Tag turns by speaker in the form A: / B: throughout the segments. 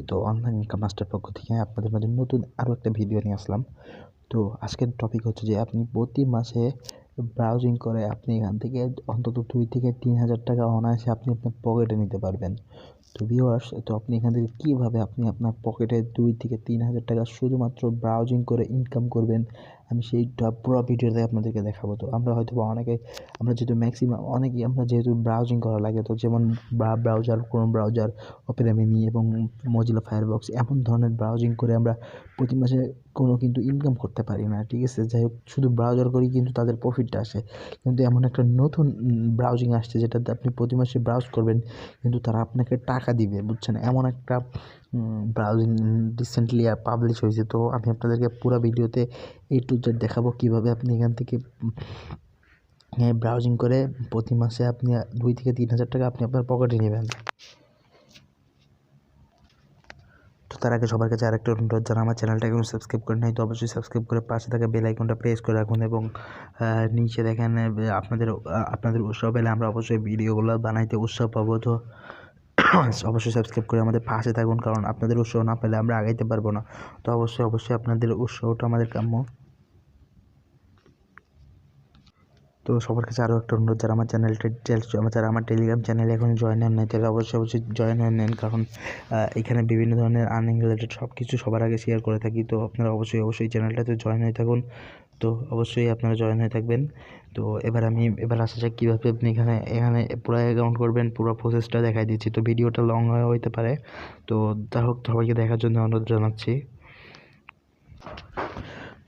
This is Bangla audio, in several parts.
A: তো অনলাইন ইনকাম মাস্টার পক্ষ থেকে আপনাদের মাঝে নতুন আরও একটা ভিডিও নিয়ে আসলাম। তো আজকের টপিক হচ্ছে যে আপনি প্রতি মাসে ব্রাউজিং করে আপনি এখান থেকে অন্তত 2 থেকে 3 হাজার টাকা অনায়াসে আপনি আপনার পকেটে নিতে পারবেন। তো ভিউয়ার্স, তো আপনি এখান থেকে কীভাবে আপনি আপনার পকেটে 2 থেকে 3 হাজার টাকা শুধুমাত্র ব্রাউজিং করে ইনকাম করবেন, আমি সেইটা পুরো ভিডিওতে আপনাদেরকে দেখাবো। তো আমরা হয়তো বা আমরা যেহেতু ম্যাক্সিমাম অনেকেই আমরা যেহেতু ব্রাউজিং করা লাগে, তো যেমন browser, Chrome browser, Opera mini এবং মজিলা ফায়ারবক্স এমন ধরনের ব্রাউজিং করে আমরা প্রতি মাসে কোনো কিন্তু ইনকাম করতে পারি না, ঠিক আছে। যাই হোক, শুধু ব্রাউজার করেই কিন্তু তাদের প্রফিটটা আসে। কিন্তু এমন একটা নতুন ব্রাউজিং আসছে যেটাতে আপনি প্রতি মাসে ব্রাউজ করবেন, কিন্তু তারা আপনাকে টাকা দিবে, বুঝছেন। এমন একটা ব্রাউজিং রিসেন্টলি পাবলিশ হয়েছে। তো আমি আপনাদেরকে পুরো ভিডিওতে A to Z দেখাবো কীভাবে আপনি এখান থেকে ব্রাউজিং করে প্রতি মাসে আপনি 2 থেকে 3 হাজার টাকা আপনি আপনার পকেটে নেবেন। তো তার আগে সবার কাছে আরেকটা অনুরোধ, যারা আমার চ্যানেলটা এখন সাবস্ক্রাইব করে নাই তো অবশ্যই সাবস্ক্রাইব করে পাশে থাকা বেল আইকনটা প্রেস করে রাখুন এবং নিচে দেখেন আপনাদের উৎসাহ পেলে আমরা অবশ্যই ভিডিওগুলো বানাইতে উৎসাহ পাবো। তো অবশ্যই সাবস্ক্রাইব করে আমাদের পাশে থাকুন, কারণ আপনাদের উৎসাহ না পেলে আমরা আগাইতে পারবো না। তো অবশ্যই আপনাদের উৎসাহটা আমাদের কাম্য। তো সবার কাছে আরও একটা অনুরোধ, যারা আমার টেলিগ্রাম চ্যানেলে এখন জয়েন হন নাই তাহলে অবশ্যই জয়েন হয়ে নেন, কারণ এখানে বিভিন্ন ধরনের আর্নিং রিলেটেড সব কিছু সবার আগে শেয়ার করে থাকি। তো আপনারা অবশ্যই চ্যানেলটাতে জয়েন হয়ে থাকুন। তো অবশ্যই আপনারা জয়েন হয়ে থাকবেন। তো এবার আসা যাক কীভাবে আপনি এখানে পুরো অ্যাকাউন্ট করবেন, পুরো প্রসেসটা দেখাই দিচ্ছি। তো ভিডিওটা লং হতে পারে, তো যা হোক সবাইকে দেখার জন্য অনুরোধ জানাচ্ছি।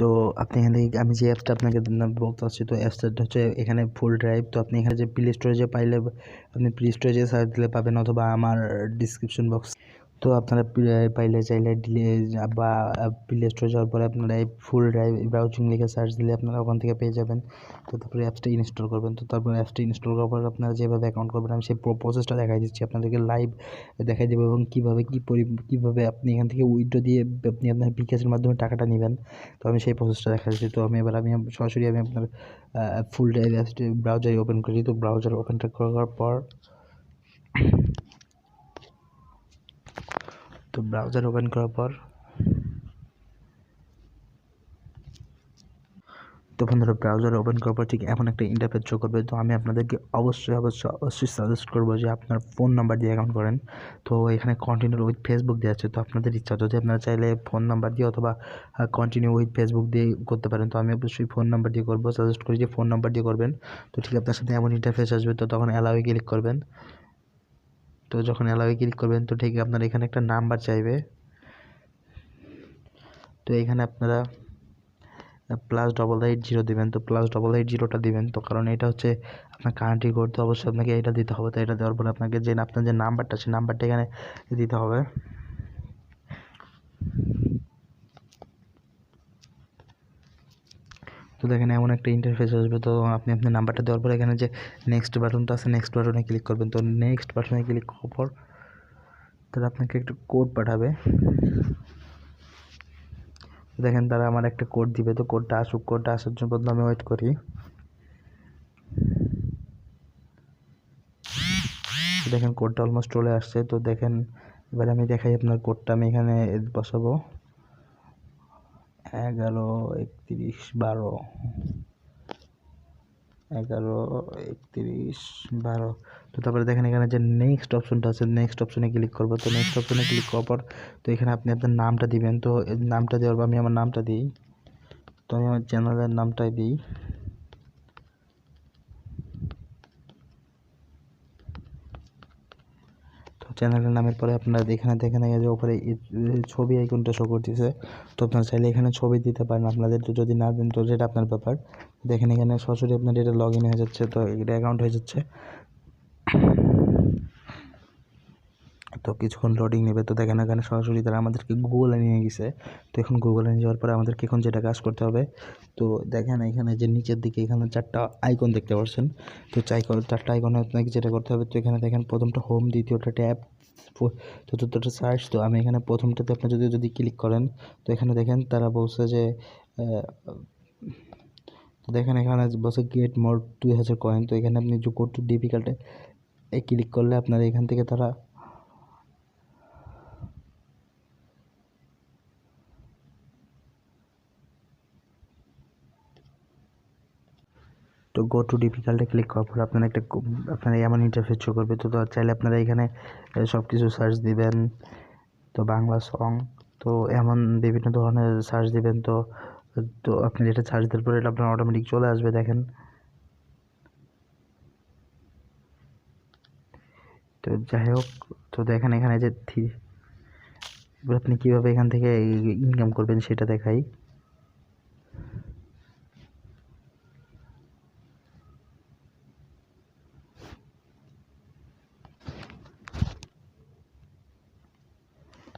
A: তো আপনি এখান থেকে আমি যে অ্যাপসটা আপনাকে বলতে চাচ্ছি, তো অ্যাপসটা হচ্ছে এখানে ফুল ড্রাইভ। তো আপনি এখানে যে প্লে স্টোরেজে পাইলে আপনি প্লে স্টোরেজে সার্চ দিলে পাবেন, অথবা আমার ডিসক্রিপশন বক্স। তো আপনারা চাইলে বা প্লে স্টোরে যাওয়ার পরে আপনারা এই ফুল ড্রাইভ ব্রাউজিং লিখে সার্চ দিলে আপনারা ওখান থেকে পেয়ে যাবেন। তো তারপরে অ্যাপসটা ইনস্টল করবেন। তো তারপরে অ্যাপসটা ইনস্টল করার পর আপনারা যেভাবে অ্যাকাউন্ট করবেন আমি সেই প্রসেসটা দেখাই দিচ্ছি, আপনাদেরকে লাইভ দেখাই দেবো, এবং কীভাবে আপনি এখান থেকে উইথড্র দিয়ে আপনি আপনার বিকাশের মাধ্যমে টাকাটা নেবেন। তো আমি সেই প্রসেসটা দেখা দিচ্ছি। তো আমি সরাসরি আপনার ফুল ড্রাইভ অ্যাপসটি ব্রাউজারে ওপেন করি। তো ব্রাউজার ওপেনটা করার পর ব্রাউজার ওপেন করার পর বন্ধুরা, ব্রাউজার ওপেন করার পর ঠিক এমন একটা ইন্টারফেস শো করবে। তো আমি আপনাদেরকে অবশ্যই সাজেস্ট করবো যে আপনার ফোন নাম্বার দিয়ে অ্যাকাউন্ট করেন। তো এখানে কন্টিনিউ উইথ ফেসবুক দেওয়া আছে, তো আপনাদের ইচ্ছা, যদি আপনারা চাইলে ফোন নাম্বার দিয়ে অথবা কন্টিনিউ উইথ ফেসবুক দিয়ে করতে পারেন। তো আমি অবশ্যই ফোন নাম্বার দিয়ে করবো, সাজেস্ট করি যে ফোন নাম্বার দিয়ে করবেন। তো ঠিক আপনার সাথে এমন ইন্টারফেস আসবে, তো তখন অ্যালাউয়ে ক্লিক করবেন। তো যখন অ্যালাউয়ে ক্লিক করবেন, তো ঠিক আপনার এখানে একটা নাম্বার চাইবে। তো এখানে আপনারা +880 দেবেন। তো +880টা দিবেন, তো কারণ এটা হচ্ছে আপনার কান্ট্রি কোড, তো অবশ্যই আপনাকে এটা দিতে হবে। তো এটা দেওয়ার পরে আপনাকে আপনার যে নাম্বারটা সেই নাম্বারটা এখানে দিতে হবে। তো দেখেন এমন একটা ইন্টারফেস আসবে। তো আপনি আপনার নাম্বারটা দেওয়ার পর এখানে যে নেক্সট বাটনটা আছে, নেক্সট বাটনে ক্লিক করবেন। তো নেক্সট বাটনে ক্লিক করার পর তাহলে আপনাকে একটা কোড পাঠাবে। দেখেন তারা আমার একটা কোড দিবে, তো কোডটা আসার জন্য প্রথমে আমি ওয়েট করি। দেখেন কোডটা অলমোস্ট চলে আসছে। তো দেখেন এবার আমি দেখাই আপনার কোডটা, আমি এখানে বসাবো 11 31 12 11 31 12। তো তারপরে দেখেন এখানে যে নেক্সট অপশনটা আছে, নেক্সট অপশনে ক্লিক করবো। তো নেক্সট অপশনে ক্লিক করার পর তো এখানে আপনি আপনার নামটা দিবেন। তো নামটা দেওয়ার পর আমি আমার নামটা দিই। তো আমি আমার চ্যানেলের নামটাই দিই। চ্যানেলের নামের পরে আপনারা এখানে দেখেন যে উপরে ছবি আইকনটা শো করতেছে। তো আপনারা চাইলে এখানে ছবি দিতে পারেন, আপনাদের তো যদি না দেন তো যেটা আপনার ব্যাপার। দেখেন এখানে সরাসরি আপনার এটা লগ ইন হয়ে যাচ্ছে, তো এটা অ্যাকাউন্ট হয়ে যাচ্ছে। তো কিছুক্ষণ লোডিং নেবে। তো দেখেন এখানে সরাসরি তারা আমাদেরকে গুগলে নিয়ে গেছে। তো এখন গুগলে নিয়ে যাওয়ার পরে আমাদেরকে এখন যেটা কাজ করতে হবে, তো দেখেন এখানে যে নিচের দিকে এখানে 4টা আইকন দেখতে পাচ্ছেন। তো 4টা আইকনে আপনাকে যেটা করতে হবে, তো এখানে দেখেন প্রথমটা হোম, দ্বিতীয়টা ট্যাব, চতুর্থটা সার্চ। তো আমি এখানে প্রথমটাতে আপনি যদি ক্লিক করেন, তো এখানে দেখেন তারা বলছে যে তো দেখেন এখানে বলছে গেট মোর 2000 কয়েন। তো এখানে আপনি যে কোড টু ডিফিকাল্টে ক্লিক করলে আপনার এখান থেকে তারা তো গো টু ডিফিকাল্টে ক্লিক করার পর আপনারা আপনারা এমন ইন্টারফেস শো করবে। তো চাইলে আপনারা এখানে সব কিছু সার্চ দিবেন, তো বাংলা সং, তো এমন বিভিন্ন ধরনের সার্চ দিবেন। তো তো আপনি যেটা সার্চ দেওয়ার পরে এটা আপনার অটোমেটিক চলে আসবে। দেখেন, তো যাই হোক, তো দেখেন এখানে যে আপনি কীভাবে এখান থেকে ইনকাম করবেন সেটা দেখাই।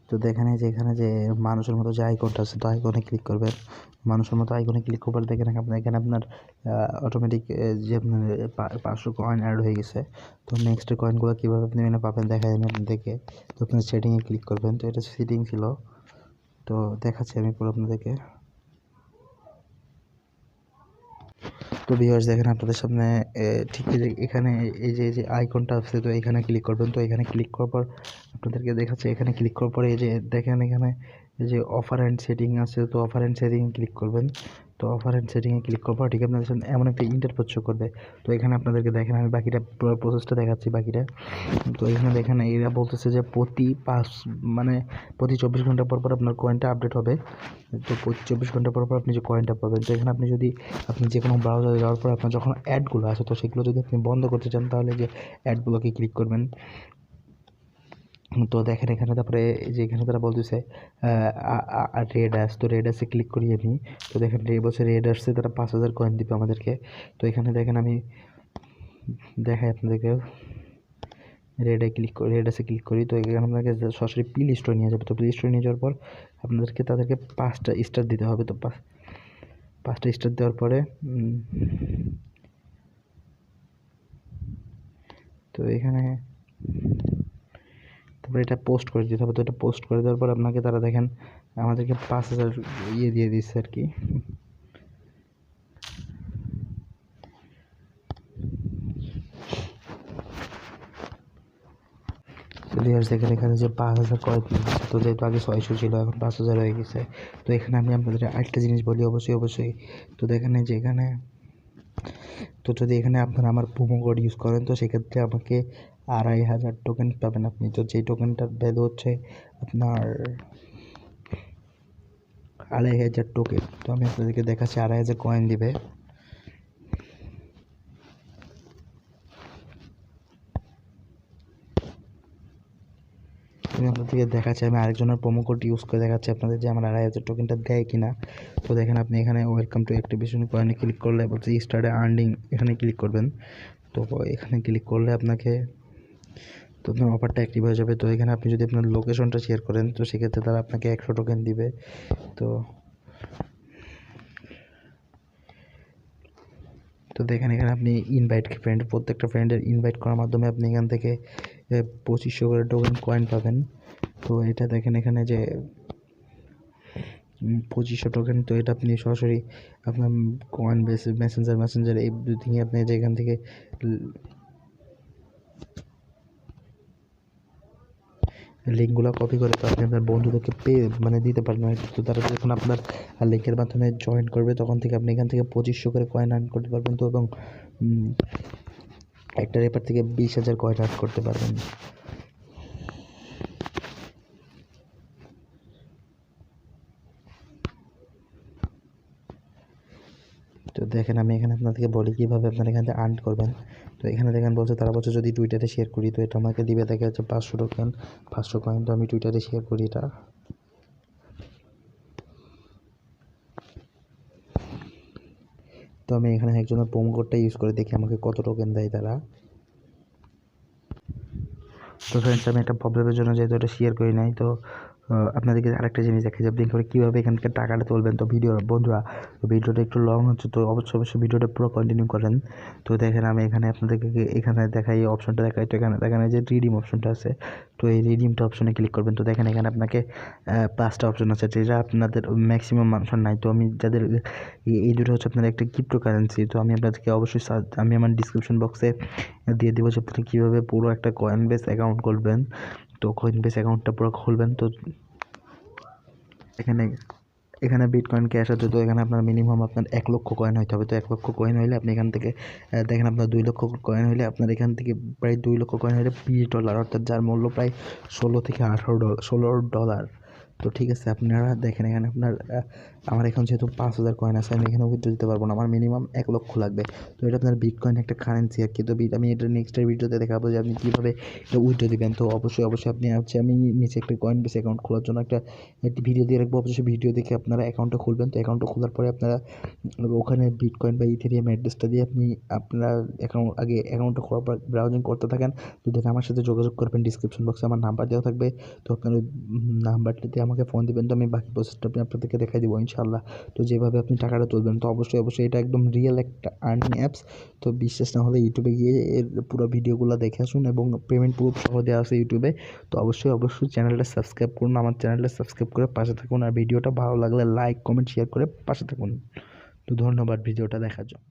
A: তো দেখেন যে এখানে যে মানুষের মতো যে আইকনটা আছে, তো আইকনে ক্লিক করবেন। মানুষের মতো আইকনে ক্লিক করবার দেখেন এখানে আপনার অটোমেটিক যে আপনার 500 কয়েন অ্যাড হয়ে গেছে। তো নেক্সট কয়েনগুলো কীভাবে আপনি মানে পাবেন দেখাই আমি আপনাদেরকে। তো আপনার সেটিংয়ে ক্লিক করবেন। তো এটা সেটিং ছিল, তো দেখাচ্ছি আমি পুরো আপনাদেরকে। তো ভিউয়ার্স দেখেন আপনাদের সামনে ঠিক এখানে এই যে আইকনটা আছে, তো এখানে ক্লিক করবেন। তো এখানে ক্লিক করার পর আপনাদেরকে দেখাচ্ছে, এখানে ক্লিক করার পরে এই যে দেখেন এখানে এই যে অফার অ্যান্ড সেটিং আছে, তো অফার অ্যান্ড সেটিংয়ে ক্লিক করবেন। তো অফার অ্যান্ড সেটিংয়ে ক্লিক করার পর ঠিক আপনাদের সামনে এমন একটা ইন্টারফেস শো করবে। তো এখানে আপনাদেরকে দেখেন আমি বাকিটা প্রসেসটা দেখাচ্ছি বাকিটা। তো এখানে দেখেন এরা বলতেছে যে প্রতি 24 ঘন্টা পর পর আপনার কয়েনটা আপডেট হবে। তো 24 ঘন্টা পর পর আপনি যে কয়েনটা পাবেন। তো এখানে আপনি যে কোনো ব্রাউজারে যাওয়ার পর আপনার যখন অ্যাডগুলো আছে, তো সেগুলো যদি আপনি বন্ধ করতে চান তাহলে যে অ্যাডগুলোকে ক্লিক করবেন। তো দেখেন এখানে তারপরে যে এখানে তারা বলতেছে রেড অ্যাস, তো রেড অ্যাসে ক্লিক করি আমি। তো দেখেন বলছে রেড অ্যাসে তারা 5000 কয়েন দিবে আমাদেরকে। তো এখানে দেখেন আমি দেখাই আপনাদেরকে, রেড অ্যাসে ক্লিক করি। তো এখানে আপনাকে সরাসরি প্লে স্টোরে নিয়ে যাবে। তো প্লে স্টোরে নিয়ে যাওয়ার পর তাদেরকে 5টা স্টার দিতে হবে। তো 5টা স্টার দেওয়ার পরে তো এখানে তারপরে এটা পোস্ট করে দিতে হবে। তো এটা পোস্ট করে দেওয়ার পর আপনাকে তারা দেখেন আমাদেরকে 5000 দিয়ে দিচ্ছে আর কি। দেখেন এখানে যে 5000 কয়েন, তো যেহেতু আগে 600 ছিল এখন 5000 হয়ে গেছে। তো এখানে আমি আপনাদের আরেকটা জিনিস বলি অবশ্যই। তো দেখেন যে এখানে, তো যদি এখানে আপনারা আমার প্রোমো কোড ইউজ করেন, তো সেক্ষেত্রে আমাকে 2500 টোকেন পাবেন আপনি। তো যেই টোকেনটার ভ্যালু হচ্ছে আপনার 2500 টোকেন। তো আমি আপনাদেরকে দেখাচ্ছি 2500 কয়েন দিবে। আমি আপনাদেরকে দেখাচ্ছি, আমি আরেকজনের প্রোমো কোড ইউজ করে দেখাচ্ছি আপনাদের যে আমার 2500 টোকেনটা দেয় কিনা। তো দেখেন আপনি এখানে ওয়েলকাম টু অ্যাক্টিভেশন কয়েনে ক্লিক করলে বলছে স্টার্ট আর্নিং, এখানে ক্লিক করবেন। তো এখানে ক্লিক করলে আপনাকে, তো আপনার অফারটা অ্যাক্টিভ হয়ে যাবে। তো এখানে আপনি যদি আপনার লোকেশনটা শেয়ার করেন, তো সেক্ষেত্রে তারা আপনাকে 100 টোকেন দিবে। তো দেখেন এখানে আপনি প্রত্যেকটা ফ্রেন্ডের ইনভাইট করার মাধ্যমে আপনি এখান থেকে 2500 করে টোকেন কয়েন পাবেন। তো এটা দেখেন এখানে যে 2500 টোকেন, তো এটা আপনি সরাসরি আপনার কয়েন বেস মেসেঞ্জার এই দুই আপনি যে এখান থেকে লিঙ্কগুলো কপি করে তো আপনি আপনার বন্ধুদেরকে দিতে পারবেন। তো তারা যখন আপনার লিঙ্কের মাধ্যমে জয়েন করবে, তখন থেকে আপনি এখান থেকে 2500 করে কয়েন আর্ন করতে পারবেন। তো এবং একটা রেপার থেকে 20,000 কয়েন আর্ন করতে পারবেন। তো দেখেন আমি এখানে আপনাদেরকে বলি কীভাবে আপনারা এখান থেকে আর্ন করবেন। তো এখানে দেখেন তারা বলছে যদি টুইটারে শেয়ার করি, তো এটা আমাকে দিবে দেখা যাচ্ছে 500 টোকেন 500 কয়েন। তো আমি টুইটারে শেয়ার করি এটা। তো আমি এখানে একজনের প্রোমো কোডটা ইউজ করে দেখি আমাকে কত টোকেন দেয় তারা। তো ফ্রেন্ডস, আমি একটা প্রবলেমের জন্য যেহেতু এটা শেয়ার করি নাই, তো আপনাদেরকে আরেকটা জিনিস দেখাই যে আপনি কীভাবে এখান থেকে টাকাটা তুলবেন। তো বন্ধুরা, তো ভিডিওটা একটু লং হচ্ছে, তো অবশ্যই ভিডিওটা পুরো কন্টিনিউ করেন। তো দেখেন আমি এখানে আপনাদেরকে এখানে দেখাই, এই অপশনটা দেখাই। তো এখানে দেখেন যে রিডিম অপশনটা আছে, তো এই রিডিমটা অপশনে ক্লিক করবেন। তো দেখেন এখানে আপনাকে 5টা অপশন আছে, যেটা আপনাদের ম্যাক্সিমাম মানুষের নাই। তো আমি যাদের এই দুটো হচ্ছে আপনার একটা ক্রিপ্টো কারেন্সি। তো আমি আপনাদেরকে অবশ্যই আমি আমার ডিসক্রিপশন বক্সে দিয়ে দেবো যে আপনি কীভাবে পুরো একটা কয়েনবেস অ্যাকাউন্ট খুলবেন। তো কয়েনবেস অ্যাকাউন্টটা পুরো খুলবেন। তো এখানে বিটকয়েন ক্যাশ আছে, তো এখানে আপনার মিনিমাম আপনার 1 লক্ষ কয়েন হইতে হবে। তো 1 লক্ষ কয়েন হইলে আপনি এখান থেকে দেখেন আপনার 2 লক্ষ কয়েন হইলে আপনার এখান থেকে প্রায় 2 লক্ষ কয়েন হইলে $20, অর্থাৎ যার মূল্য প্রায় $16 তো ঠিক আছে, আপনারা দেখেন এখানে আপনার আমার এখন যেহেতু 5,000 কয়েন আছে, আমি এখানে উইথড্র দিতে পারবো না, আমার মিনিমাম 1 লক্ষ লাগবে। তো এটা আপনার বিটকয়েন একটা কারেন্সি আর কি। তো আমি এটা নেক্সটের ভিডিওতে দেখাবো যে আপনি কীভাবে এটা উইথড্র দিবেন। তো অবশ্যই আপনি আমি নিচে একটা কয়েন বেস অ্যাকাউন্ট খোলার জন্য একটি ভিডিও দিয়ে রাখবো, অবশ্যই ভিডিও দেখে আপনারা অ্যাকাউন্টটা খুলবেন। তো অ্যাকাউন্টটা খোলার পরে আপনারা ওখানে বিটকয়েন বা ইথেরিয়াম অ্যাড্রেসটা দিয়ে আপনি আপনার অ্যাকাউন্টটা খোলার পর ব্রাউজিং করতে থাকেন। তো দেখে আমার সাথে যোগাযোগ করবেন, ডিসক্রিপশন বক্সে আমার নাম্বার দেওয়া থাকবে। তো আপনার ওই নাম্বারটিতে আমাকে ফোন দিবেন, তো আমি বাকি প্রসেসটা আপনাদেরকে দেখাই দেবো ইনশাআল্লাহ। তো যেভাবে আপনি টাকাটা তুলবেন, তো অবশ্যই এটা একদম রিয়েল একটা আর্নিং অ্যাপস। তো বিশ্বাস না হলে ইউটিউবে গিয়ে এর পুরো ভিডিওগুলো দেখে আসুন, এবং পেমেন্ট প্রুফ সহ দেওয়া আছে ইউটিউবে। তো অবশ্যই চ্যানেলটা সাবস্ক্রাইব করুন, আমার চ্যানেলটা সাবস্ক্রাইব করে পাশে থাকুন, আর ভিডিওটা ভালো লাগলে লাইক কমেন্ট শেয়ার করে পাশে থাকুন। তো ধন্যবাদ ভিডিওটা দেখার জন্য।